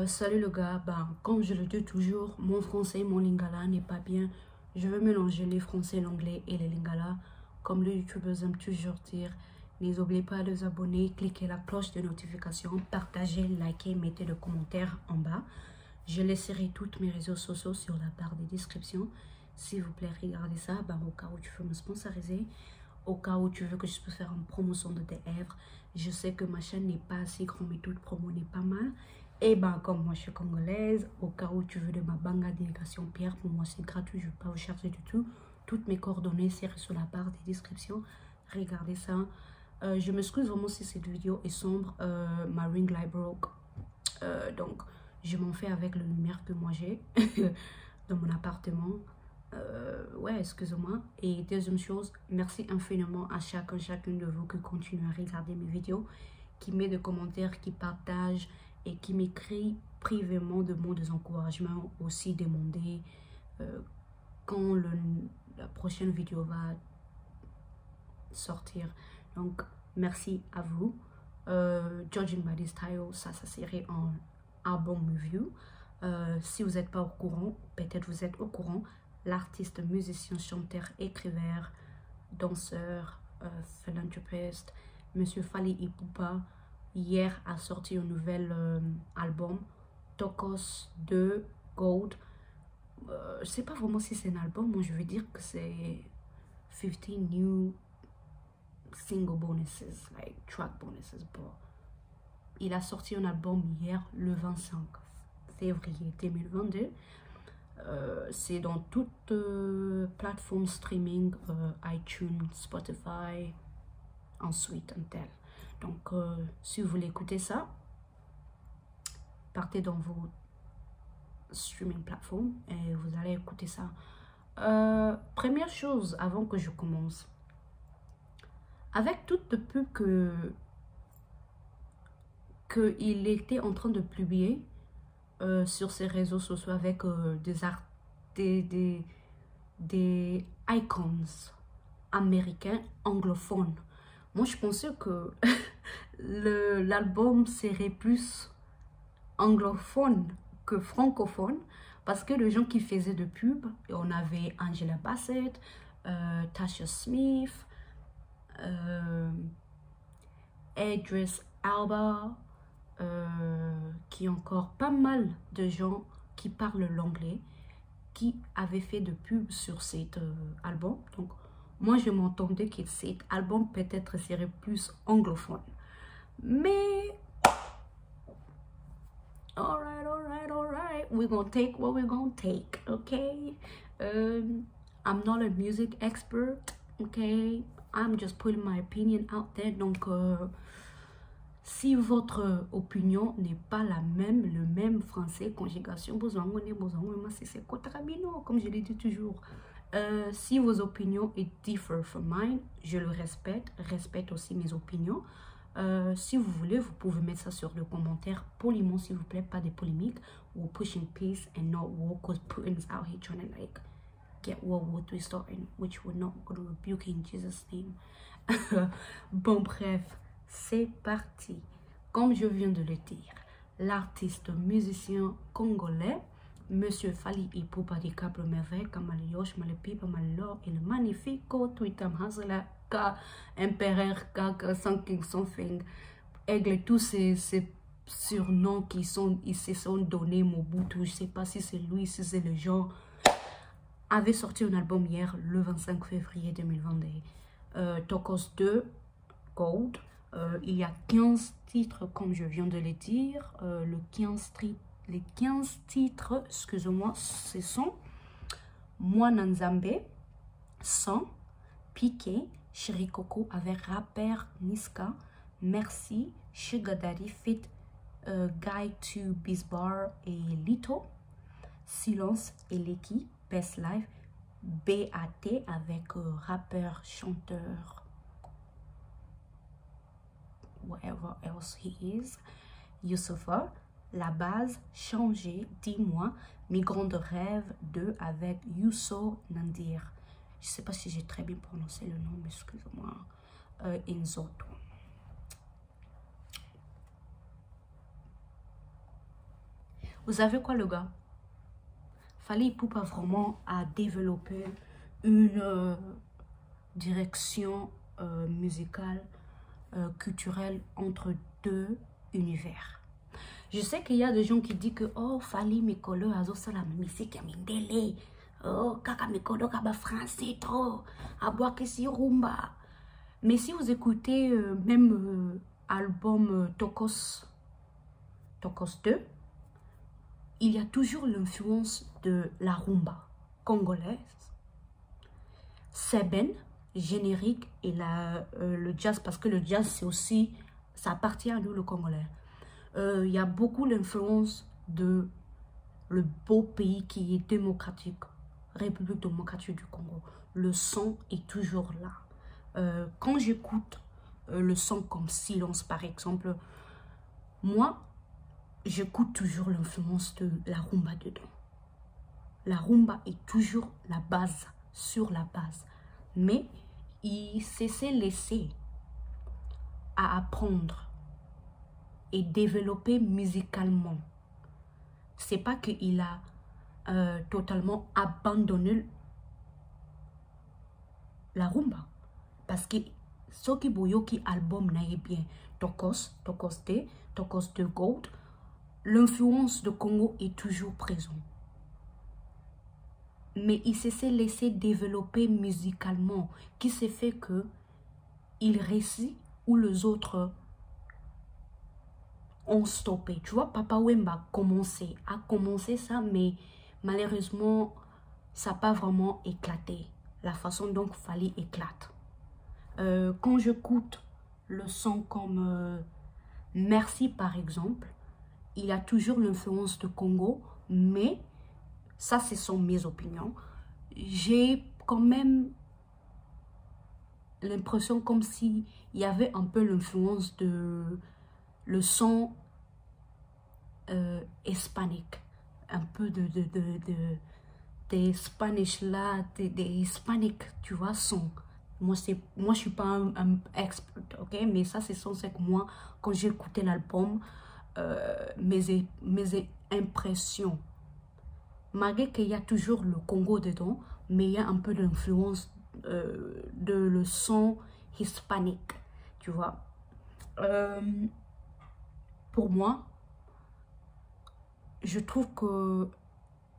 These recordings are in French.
Salut le gars, comme je le dis toujours, mon français, mon lingala n'est pas bien. Je veux mélanger les français, l'anglais et les lingala. Comme les youtubeurs aiment toujours dire, n'oubliez pas de vous abonner, cliquez la cloche de notification, partagez, likez, mettez des commentaires en bas. Je laisserai tous mes réseaux sociaux sur la barre de description. S'il vous plaît, regardez ça, au cas où tu veux me sponsoriser, au cas où tu veux que je puisse faire une promotion de tes œuvres. Je sais que ma chaîne n'est pas assez grande, mais toute promo n'est pas mal. Et comme moi je suis congolaise, au cas où tu veux de ma banga délégation Pierre, pour moi c'est gratuit, je ne vais pas vous chercher du tout. Toutes mes coordonnées seront sur la barre de description. Regardez ça. Je m'excuse vraiment si cette vidéo est sombre. Ma ring light broke. Donc je m'en fais avec la lumière que moi j'ai dans mon appartement. Ouais, excusez-moi. Et deuxième chose, merci infiniment à chacune de vous qui continue à regarder mes vidéos, qui met des commentaires, qui partage et qui m'écrit privément de mots d'encouragement, aussi demander quand la prochaine vidéo va sortir. Donc, merci à vous. Judging by this title, ça serait un album review. Si vous n'êtes pas au courant, peut-être vous êtes au courant, l'artiste, musicien, chanteur, écrivain, danseur, philanthropiste, Monsieur Fally Ipupa, hier a sorti un nouvel album, Tokos 2 Gold. Je ne sais pas vraiment si c'est un album, moi je veux dire que c'est 15 new single bonuses, like track bonuses. Il a sorti un album hier, le 25 février 2022. C'est dans toutes plateformes streaming, iTunes, Spotify, ensuite un tel. Donc, si vous voulez écouter ça, partez dans vos streaming plateformes et vous allez écouter ça. Première chose, avant que je commence, avec toute le pub qu'il était en train de publier sur ses réseaux sociaux avec des icons américains anglophones. Moi, je pensais que l'album serait plus anglophone que francophone, parce que les gens qui faisaient de pub, on avait Angela Bassett, Tasha Smith, Idris Elba, qui encore pas mal de gens qui parlent l'anglais qui avaient fait de pub sur cet album. Donc moi je m'entendais que cet album peut-être serait plus anglophone, mais alright, we're gonna take what we're gonna take. Okay, I'm not a music expert, okay, I'm just putting my opinion out there. Donc si votre opinion n'est pas la même, le même français, conjugation, comme je l'ai dit toujours, si vos opinions differ from mine, je le respecte aussi mes opinions. Si vous voulez, vous pouvez mettre ça sur le commentaire poliment, s'il vous plaît, pas des polémiques. We're pushing peace and not war, because Putin is out here trying to like get World War III starting, which we're not going to rebuke in Jesus' name. Bon, bref, c'est parti. Comme je viens de le dire, l'artiste musicien congolais, Monsieur Fally Ipupa di Caplo Merveille, Kamaliosh, Malepipa, Malor, il magnifico, Twitam Hazela, K, Empereur, K, something, Aigle, tous ces surnoms qui ils se sont donnés, Mobutu, je sais pas si c'est lui, si c'est le genre, avait sorti un album hier, le 25 février 2022, Tokos 2 Gold. Il y a 15 titres, comme je viens de le dire. Les 15 titres, excusez-moi, ce sont Mwana Nzambe, Sans, Piqué, Shirikoko avec rappeur Niska, Merci, Sugar Daddy, Fit, Guy to Bizbar et Lito, Silence et Leki, Best Life, BAT avec rappeur, chanteur, whatever else he is, Youssoufa, La Base, Changer, Dis-moi, Migrant de Rêve 2 avec Yousso Nandir. Je sais pas si j'ai très bien prononcé le nom, excusez-moi. Inzoto. Vous savez quoi, le gars? Fally Ipupa vraiment a développé une direction musicale, culturelle entre deux univers. Je sais qu'il y a des gens qui disent que oh Fally Mikolo azo sala musique ya mindele. Oh kaka Mikolo kaba français trop. Aboa kesi rumba. Mais si vous écoutez même album Tokos 2, il y a toujours l'influence de la rumba congolaise, Seben, générique et le jazz, parce que le jazz c'est aussi, ça appartient à nous le Congolais. Il y a beaucoup l'influence de le beau pays qui est démocratique, République démocratique du Congo. Le son est toujours là. Quand j'écoute le son comme Silence par exemple, moi j'écoute toujours l'influence de la rumba dedans. La rumba est toujours la base, sur la base. Mais il s'est laissé à apprendre et développer musicalement. C'est pas qu'il a totalement abandonné la rumba. Parce que ce qui boyoki album n'est bien Tokos 2 Gold, l'influence de Congo est toujours présente. Mais il s'est laissé développer musicalement, qui s'est fait que il réussit où les autres ont stoppé. Tu vois, Papa Wemba a commencé ça, mais malheureusement, ça n'a pas vraiment éclaté. La façon dont Fally éclate. Quand j'écoute le son comme Merci par exemple, il a toujours l'influence de Congo, mais ça ce sont mes opinions. J'ai quand même l'impression comme si il y avait un peu l'influence de le son hispanique, un peu des Spanish là, des hispaniques, tu vois, son. Moi je suis pas un expert, ok, mais ça c'est son, c'est que moi quand j'ai écouté l'album, mes impressions, malgré qu'il y a toujours le Congo dedans, mais il y a un peu d'influence de le son hispanique, tu vois. Pour moi, je trouve que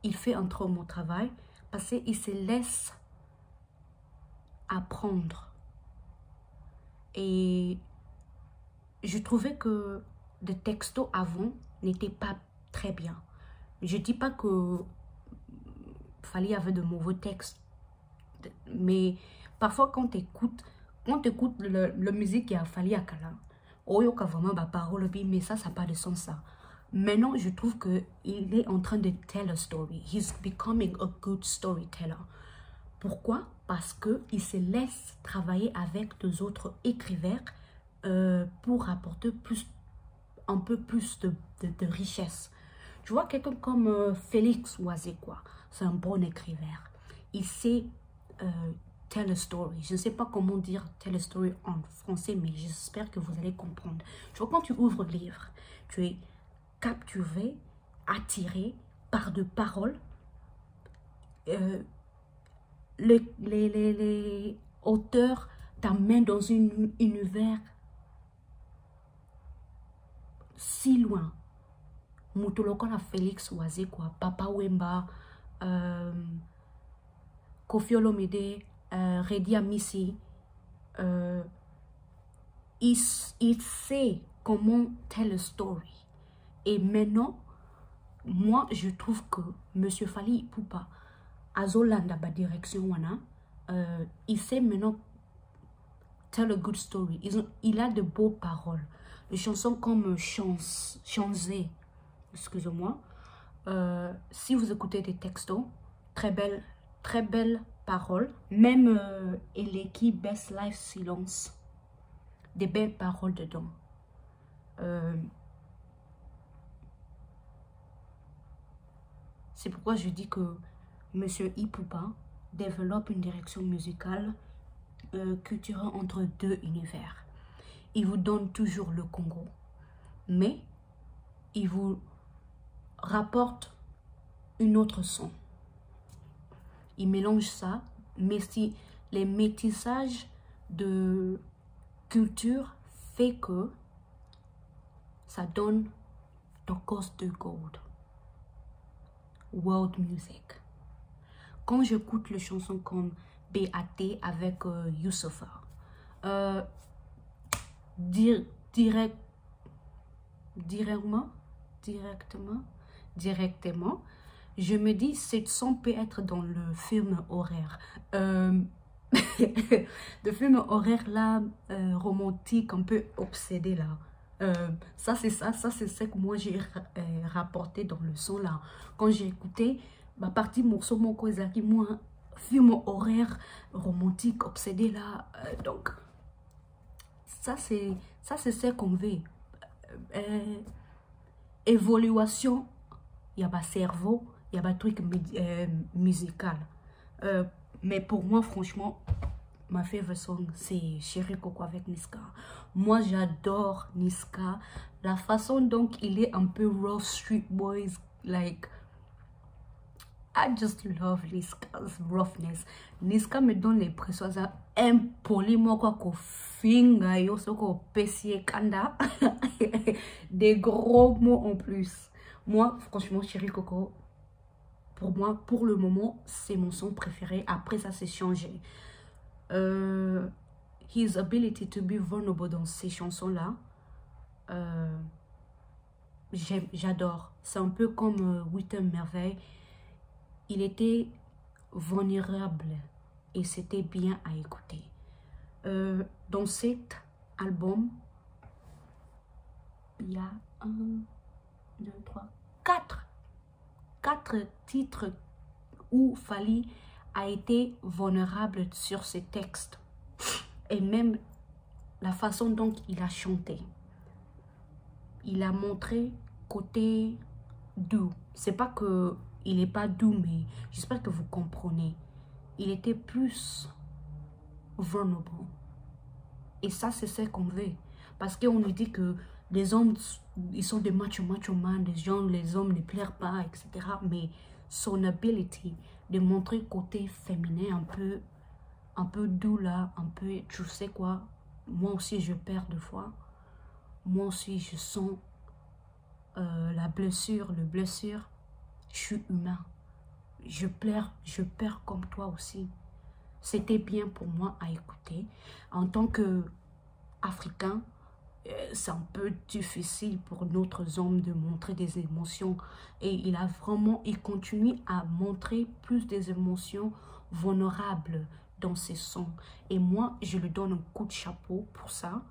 il fait un trop bon travail parce qu'il se laisse apprendre. Et je trouvais que des textos avant n'étaient pas très bien. Je dis pas que Fally avait de mauvais textes, mais parfois quand tu écoutes le musique qui a Fally Akala, oh il y a vraiment ma parole, mais ça n'a pas de sens ça. Maintenant, je trouve qu'il est en train de tell a story. He's becoming a good storyteller. Pourquoi? Parce qu'il se laisse travailler avec des autres écrivains pour apporter un peu plus de richesse. Tu vois, quelqu'un comme Félix Oisé, quoi. C'est un bon écrivain. Il sait tell a story. Je ne sais pas comment dire tell a story en français, mais j'espère que vous allez comprendre. Tu vois, quand tu ouvres le livre, tu es capturé, attiré par de paroles. Les auteurs t'amènent dans un univers si loin. Moutolokola Félix Oisé, quoi. Papa Wemba, Koffi Olomide, Redi Amissi. Il sait comment tell a story. Et maintenant, moi, je trouve que M. Fally Ipupa, Azolanda, ba direction, il sait maintenant tell a good story. Il a de beaux paroles. Des chansons comme Chanzé, excusez-moi. Si vous écoutez des textos, très belles paroles. Même Eleki Best Life Silence, des belles paroles dedans. C'est pourquoi je dis que M. Ipupa développe une direction musicale culturelle entre deux univers. Il vous donne toujours le Congo, mais il vous rapporte une autre son. Il mélange ça, mais si les métissages de culture fait que ça donne Turquoise de Gold. World Music. Quand j'écoute les chansons comme BAT avec Youssoupha, directement, je me dis, cette son peut être dans le film horaire. Le film horaire là, romantique, un peu obsédé là. Ça c'est ce que moi j'ai rapporté dans le son là. Quand j'ai écouté, ma partie morceau mon kozaki, moi, film horaire romantique, obsédé là. Donc, ça c'est ce qu'on veut. Évaluation, il y a pas cerveau, il y a pas truc musical. Mais pour moi, franchement, ma favorite song, c'est Chéri Coco avec Niska. Moi, j'adore Niska. La façon dont il est un peu rough street boys, like, I just love Niska's roughness. Niska me donne l'impression ça impoli moi quoi qu'au finga yo so ko pesier kanda. Des gros mots en plus. Moi, franchement, Chéri Coco, pour moi, pour le moment, c'est mon son préféré. Après, ça s'est changé. His ability to be vulnerable dans ces chansons-là, j'adore. C'est un peu comme Wittem Merveille. Il était vulnérable et c'était bien à écouter. Dans cet album, il y a 1, 2, 3, 4 titres où Fally a été vulnérable sur ses textes et même la façon dont il a chanté. Il a montré côté doux. C'est pas que il n'est pas doux, mais j'espère que vous comprenez. Il était plus vulnerable. Et ça, c'est ce qu'on veut. Parce qu'on nous dit que les hommes, ils sont des macho man, les hommes ne plairent pas, etc. Mais son ability de montrer côté féminin un peu doux là, un peu, tu sais quoi, moi aussi je perds de fois. Moi aussi je sens la blessure, je suis humain. Je perds comme toi aussi. C'était bien pour moi à écouter. En tant qu'Africain, c'est un peu difficile pour notre homme de montrer des émotions. Et il continue à montrer plus des émotions vulnérables dans ses sons. Et moi, je lui donne un coup de chapeau pour ça.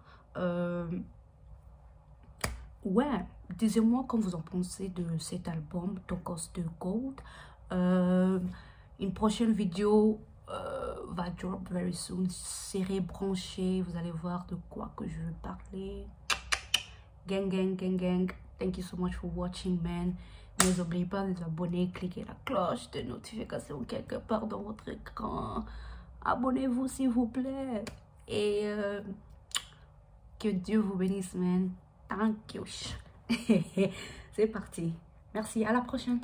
Ouais, dites-moi quand vous en pensez de cet album, Turquoise de Gold. Une prochaine vidéo va drop very soon. Serré, branché, vous allez voir de quoi que je veux parler. Gang, gang, gang, gang. Thank you so much for watching, man. N'oubliez pas de vous abonner, cliquez la cloche de notification quelque part dans votre écran. Abonnez-vous s'il vous plaît. Et que Dieu vous bénisse, man. Thank you. C'est parti. Merci, à la prochaine.